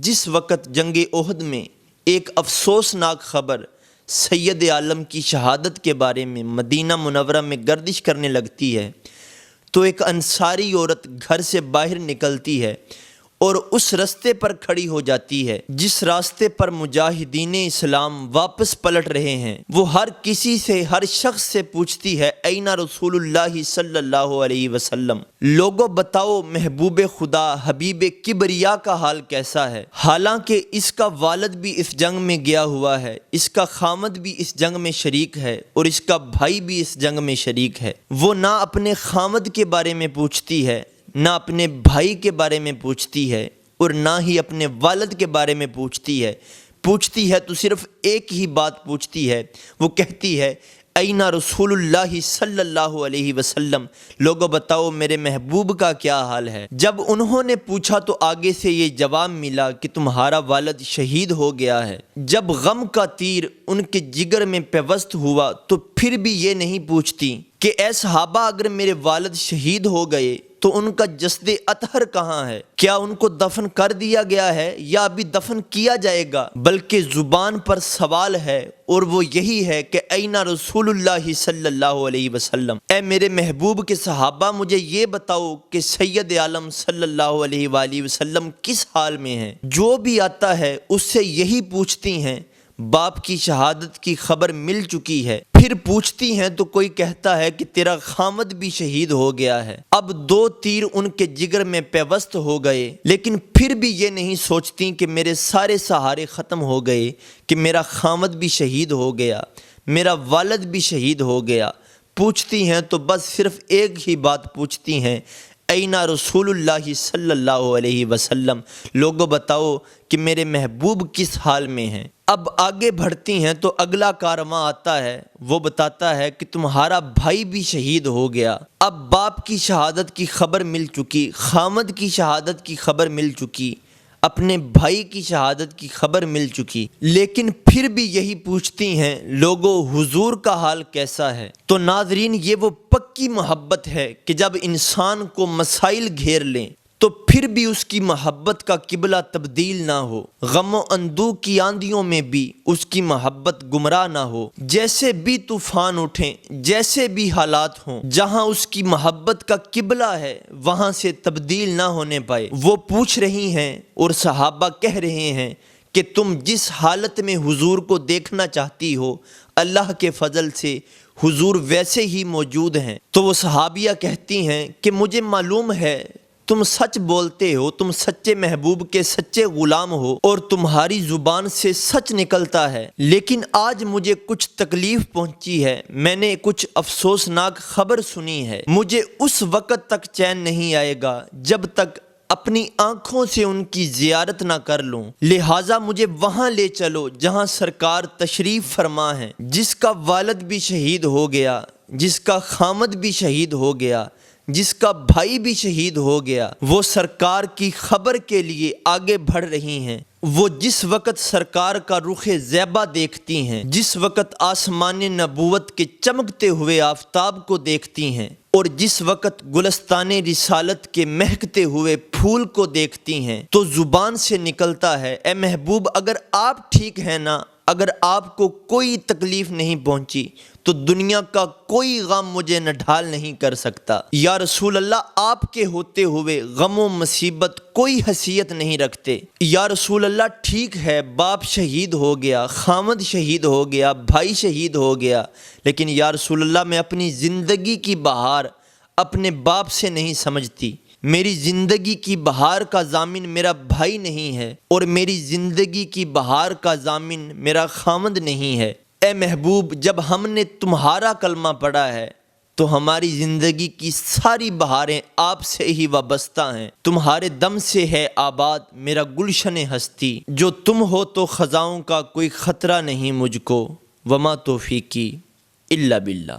جس وقت جنگ احد میں ایک افسوسناک خبر سید عالم کی شہادت کے بارے میں مدینہ منورہ میں گردش کرنے لگتی ہے تو ایک انصاری عورت گھر سے باہر نکلتی ہے اور اس راستے پر کھڑی ہو جاتی ہے جس راستے پر مجاہدین اسلام واپس پلٹ رہے ہیں۔ وہ ہر کسی سے، ہر شخص سے پوچھتی ہے اینا رسول اللہ صلی اللہ علیہ وسلم، لوگوں بتاؤ محبوب خدا حبیب کبریا کا حال کیسا ہے؟ حالانکہ اس کا والد بھی اس جنگ میں گیا ہوا ہے، اس کا خامد بھی اس جنگ میں شریک ہے اور اس کا بھائی بھی اس جنگ میں شریک ہے۔ وہ نہ اپنے خامد کے بارے میں پوچھتی ہے، نہ اپنے بھائی کے بارے میں پوچھتی ہے اور نہ ہی اپنے والد کے بارے میں پوچھتی ہے تو صرف ایک ہی بات پوچھتی ہے۔ وہ کہتی ہے اینا رسول اللہ صلی اللہ علیہ وسلم، لوگوں بتاؤ میرے محبوب کا کیا حال ہے؟ جب انہوں نے پوچھا تو آگے سے یہ جواب ملا کہ تمہارا والد شہید ہو گیا ہے۔ جب غم کا تیر ان کے جگر میں پیوست ہوا تو پھر بھی یہ نہیں پوچھتی کہ اے صحابہ اگر میرے والد شہید ہو گئے تو ان کا جسد اطہر کہاں ہے؟ کیا ان کو دفن کر دیا گیا ہے یا ابھی دفن کیا جائے گا؟ بلکہ زبان پر سوال ہے اور وہ یہی ہے کہ اینا رسول اللہ صلی اللہ علیہ وسلم، اے میرے محبوب کے صحابہ مجھے یہ بتاؤ کہ سید عالم صلی اللہ علیہ وآلہ وسلم کس حال میں ہیں؟ جو بھی آتا ہے اس سے یہی پوچھتی ہیں۔ باپ کی شہادت کی خبر مل چکی ہے، پھر پوچھتی ہیں تو کوئی کہتا ہے کہ تیرا خامد بھی شہید ہو گیا ہے۔ اب دو تیر ان کے جگر میں پیوست ہو گئے، لیکن پھر بھی یہ نہیں سوچتی کہ میرے سارے سہارے ختم ہو گئے، کہ میرا خامد بھی شہید ہو گیا، میرا والد بھی شہید ہو گیا۔ پوچھتی ہیں تو بس صرف ایک ہی بات پوچھتی ہیں، اینا رسول اللہ صلی اللہ علیہ وسلم، لوگوں بتاؤ کہ میرے محبوب کس حال میں ہیں؟ اب آگے بڑھتی ہیں تو اگلا کارواں آتا ہے، وہ بتاتا ہے کہ تمہارا بھائی بھی شہید ہو گیا۔ اب باپ کی شہادت کی خبر مل چکی، خامد کی شہادت کی خبر مل چکی، اپنے بھائی کی شہادت کی خبر مل چکی، لیکن پھر بھی یہی پوچھتی ہیں لوگوں حضور کا حال کیسا ہے؟ تو ناظرین یہ وہ پکی محبت ہے کہ جب انسان کو مسائل گھیر لیں تو پھر بھی اس کی محبت کا قبلہ تبدیل نہ ہو، غم و اندوہ کی آندھیوں میں بھی اس کی محبت گمراہ نہ ہو، جیسے بھی طوفان اٹھیں، جیسے بھی حالات ہوں، جہاں اس کی محبت کا قبلہ ہے وہاں سے تبدیل نہ ہونے پائے۔ وہ پوچھ رہی ہیں اور صحابہ کہہ رہے ہیں کہ تم جس حالت میں حضور کو دیکھنا چاہتی ہو اللہ کے فضل سے حضور ویسے ہی موجود ہیں۔ تو وہ صحابیہ کہتی ہیں کہ مجھے معلوم ہے تم سچ بولتے ہو، تم سچے محبوب کے سچے غلام ہو اور تمہاری زبان سے سچ نکلتا ہے، لیکن آج مجھے کچھ تکلیف پہنچی ہے، میں نے کچھ افسوسناک خبر سنی ہے۔ مجھے اس وقت تک چین نہیں آئے گا جب تک اپنی آنکھوں سے ان کی زیارت نہ کر لوں، لہٰذا مجھے وہاں لے چلو جہاں سرکار تشریف فرما ہے، جس کا والد بھی شہید ہو گیا، جس کا خامد بھی شہید ہو گیا، جس کا بھائی بھی شہید ہو گیا۔ وہ سرکار کی خبر کے لیے آگے بڑھ رہی ہیں۔ وہ جس وقت سرکار کا رخ زیبا دیکھتی ہیں، جس وقت آسمان نبوت کے چمکتے ہوئے آفتاب کو دیکھتی ہیں اور جس وقت گلستان رسالت کے مہکتے ہوئے پھول کو دیکھتی ہیں تو زبان سے نکلتا ہے اے محبوب اگر آپ ٹھیک ہیں نا، اگر آپ کو کوئی تکلیف نہیں پہنچی تو دنیا کا کوئی غم مجھے نہ ڈھال نہیں کر سکتا۔ یا رسول اللہ آپ کے ہوتے ہوئے غم و مصیبت کوئی حیثیت نہیں رکھتے۔ یا رسول اللہ ٹھیک ہے باپ شہید ہو گیا، خامد شہید ہو گیا، بھائی شہید ہو گیا، لیکن یا رسول اللہ میں اپنی زندگی کی بہار اپنے باپ سے نہیں سمجھتی۔ میری زندگی کی بہار کا ضامن میرا بھائی نہیں ہے اور میری زندگی کی بہار کا ضامن میرا خامد نہیں ہے۔ اے محبوب جب ہم نے تمہارا کلمہ پڑھا ہے تو ہماری زندگی کی ساری بہاریں آپ سے ہی وابستہ ہیں۔ تمہارے دم سے ہے آباد میرا گلشن ہستی، جو تم ہو تو خزاؤں کا کوئی خطرہ نہیں مجھ کو، وما توفیقی الا باللہ۔